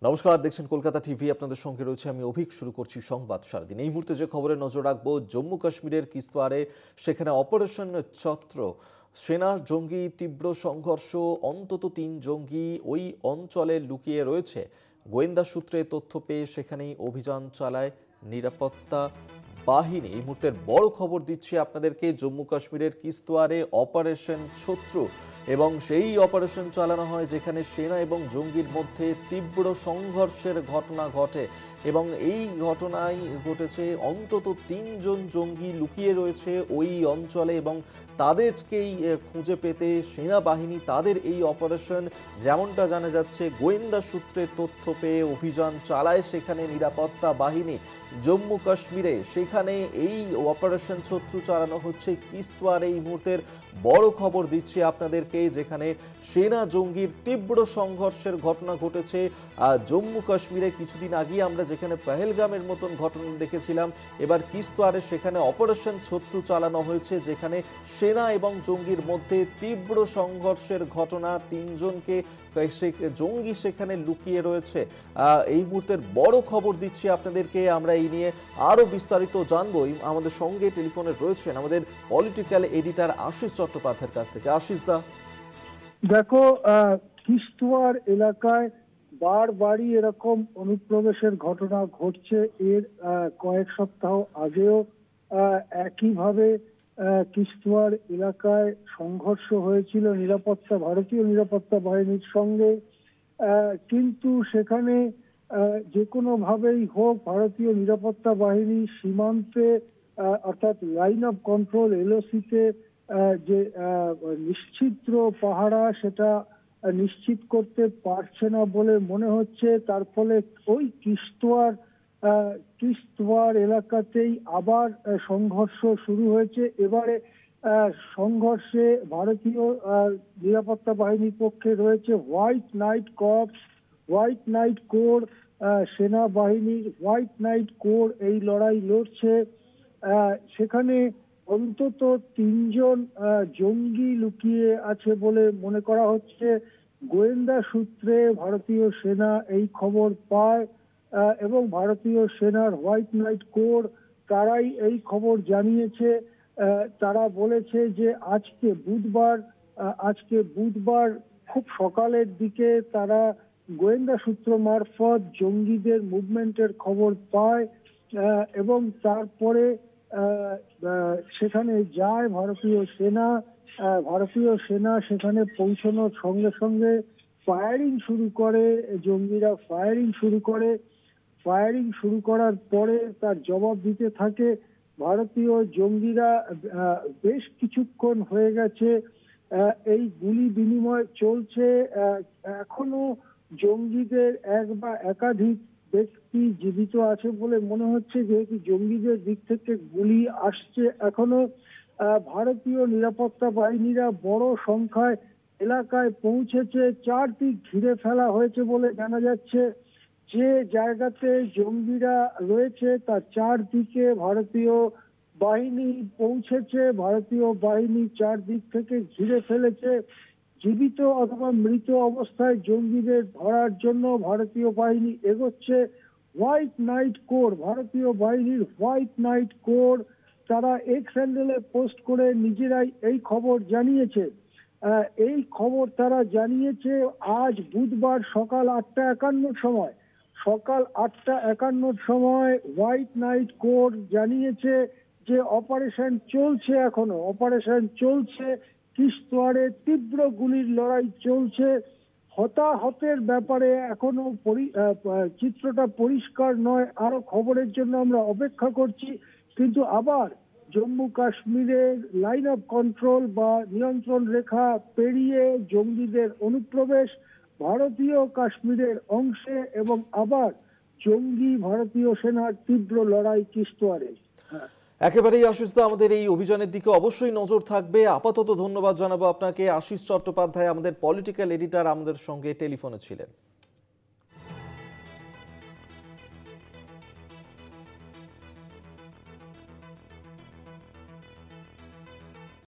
নমস্কার, দেখছেন কলকাতা টিভি। আপনাদের সঙ্গে রয়েছে আমি অভিক। শুরু করছি সংবাদ সারাদিন। এই মুহূর্তে যে খবরে নজর রাখবো, জম্মু কাশ্মীরের কিস্তওয়ারে সেখানে অপারেশন ছত্র, সেনা জঙ্গি তীব্র সংঘর্ষ, অন্তত ৩ জঙ্গি ওই অঞ্চলে লুকিয়ে রয়েছে। গোয়েন্দা সূত্রে তথ্য পেয়ে সেখানেই অভিযান চালায় নিরাপত্তা বাহিনী। এই মুহূর্তের বড় খবর দিচ্ছি আপনাদেরকে, জম্মু কাশ্মীরের কিস্তওয়ারে অপারেশন শত্রু এবং সেই অপারেশন চালানো হয় যেখানে সেনা এবং জঙ্গির মধ্যে তীব্র সংঘর্ষের ঘটনা ঘটে এবং এই ঘটনায় ঘটেছে অন্তত ৩ জন জঙ্গি লুকিয়ে রয়েছে ওই অঞ্চলে এবং তাদেরকেই খুঁজে পেতে সেনাবাহিনী তাদের এই অপারেশন, যেমনটা জানা যাচ্ছে, গোয়েন্দা সূত্রে তথ্য পেয়ে অভিযান চালায় সেখানে নিরাপত্তা বাহিনী জম্মু কাশ্মীরে। সেখানে এই অপারেশন শত্রু চালানো হচ্ছে কিস্তওয়ার। এই মুহূর্তের বড় খবর দিচ্ছি আপনাদেরকে, যেখানে সেনা জঙ্গির তীব্র সংঘর্ষের ঘটনা ঘটেছে জম্মু কাশ্মীরে। কিছুদিন আগে আমরা যেখানে পহেলগামের মতন ঘটনা দেখেছিলাম, এবার কিস্তওয়ারে সেখানে অপারেশন শত্রু চালানো হয়েছে যেখানে সেনা এবং জঙ্গির মধ্যে তীব্র সংঘর্ষের ঘটনা। ৩ জনকে জঙ্গি সেখানে লুকিয়ে রয়েছে। এই মুহূর্তের বড় খবর দিচ্ছি আপনাদেরকে। আমরা এই নিয়ে আরো বিস্তারিত জানবো। আমাদের সঙ্গে টেলিফোনে রয়েছেন আমাদের পলিটিক্যাল এডিটর আশিস চট্টোপাধ্যায়ের কাছ থেকে। আশিস দা, দেখো, কিস্তওয়ার এলাকায় বারবারই এরকম অনুপ্রবেশের ঘটনা ঘটছে। এর কয়েক সপ্তাহ আগেও একইভাবে কিস্তওয়ার এলাকায় সংঘর্ষ হয়েছিল ভারতীয় নিরাপত্তা বাহিনীর সঙ্গে। কিন্তু সেখানে যে কোনো ভাবেই হোক, ভারতীয় নিরাপত্তা বাহিনী সীমান্তে অর্থাৎ লাইন অফ কন্ট্রোল LOC-তে যে নিশ্চিদ্র পাহারা, সেটা নিশ্চিত করতে পারছে না বলে মনে হচ্ছে। তার ফলে ওই কিস্তওয়ার এলাকাতেই আবার সংঘর্ষ শুরু হয়েছে। এবারে সংঘর্ষে ভারতীয় নিরাপত্তা বাহিনীর পক্ষে রয়েছে white night corps, white night core, সেনাবাহিনীর হোয়াইট নাইট কোর এই লড়াই লড়ছে। সেখানে অন্তত ৩ জন জঙ্গি লুকিয়ে আছে বলে মনে করা হচ্ছে। গোয়েন্দা সূত্রে ভারতীয় সেনা এই খবর পায় এবং ভারতীয় সেনার হোয়াইট নাইট কোর তারাই এই খবর জানিয়েছে। তারা বলেছে যে আজকে বুধবার খুব সকালের দিকে তারা গোয়েন্দা সূত্র মারফত জঙ্গিদের মুভমেন্টের খবর পায় এবং তারপরে সেখানে যায় ভারতীয় সেনা। সেখানে পৌঁছানোর সঙ্গে সঙ্গে ফায়ারিং শুরু করে। জঙ্গিরা ফায়ারিং শুরু করার পরে তার জবাব দিতে থাকে ভারতীয় জঙ্গিরা। বেশ কিছুক্ষণ হয়ে গেছে এই গুলি বিনিময় চলছে। এখনো জঙ্গিদের এক বা একাধিক ব্যক্তি জীবিত আছে বলে মনে হচ্ছে, যেহেতু জঙ্গিদের দিক থেকে গুলি আসছে। এখনো ভারতীয় নিরাপত্তা বাহিনীরা বড় সংখ্যায় এলাকায় পৌঁছেছে। চারদিক ঘিরে ফেলা হয়েছে বলে জানা যাচ্ছে। যে জায়গাতে জঙ্গিরা রয়েছে তার চারদিকে ভারতীয় বাহিনী পৌঁছেছে। ভারতীয় বাহিনী চারদিক থেকে ঘিরে ফেলেছে। জীবিত অথবা মৃত অবস্থায় জঙ্গিদের ধরার জন্য ভারতীয় বাহিনী এগোচ্ছে। ভারতীয় বাহিনীর হোয়াইট নাইট কোর তারা এক্স হ্যান্ডেলে পোস্ট করে নিজেরাই এই খবর জানিয়েছে। তারা জানিয়েছে আজ বুধবার সকাল 8:51 সময় হোয়াইট নাইট কোর জানিয়েছে যে অপারেশন চলছে। কিস্তওয়ারে তীব্র গুলির লড়াই চলছে। হতাহতের ব্যাপারে এখনো চিত্রটা পরিষ্কার নয়। আরো খবরের জন্য আমরা অপেক্ষা করছি। কিন্তু আবার জম্মু কাশ্মীরের লাইন অফ কন্ট্রোল বা নিয়ন্ত্রণ রেখা পেরিয়ে জঙ্গিদের অনুপ্রবেশ ভারতীয় কাশ্মীরের অংশে এবং আবার জঙ্গি ভারতীয় সেনার তীব্র লড়াই কিস্তওয়ারে। একেবারেই আশিস দা, আমাদের এই অভিযানের দিকে অবশ্যই নজর থাকবে। আপাতত ধন্যবাদ জানাবো আপনাকে। আশিস চট্টোপাধ্যায়, আমাদের পলিটিক্যাল এডিটর, আমাদের সঙ্গে টেলিফোনে ছিলেন।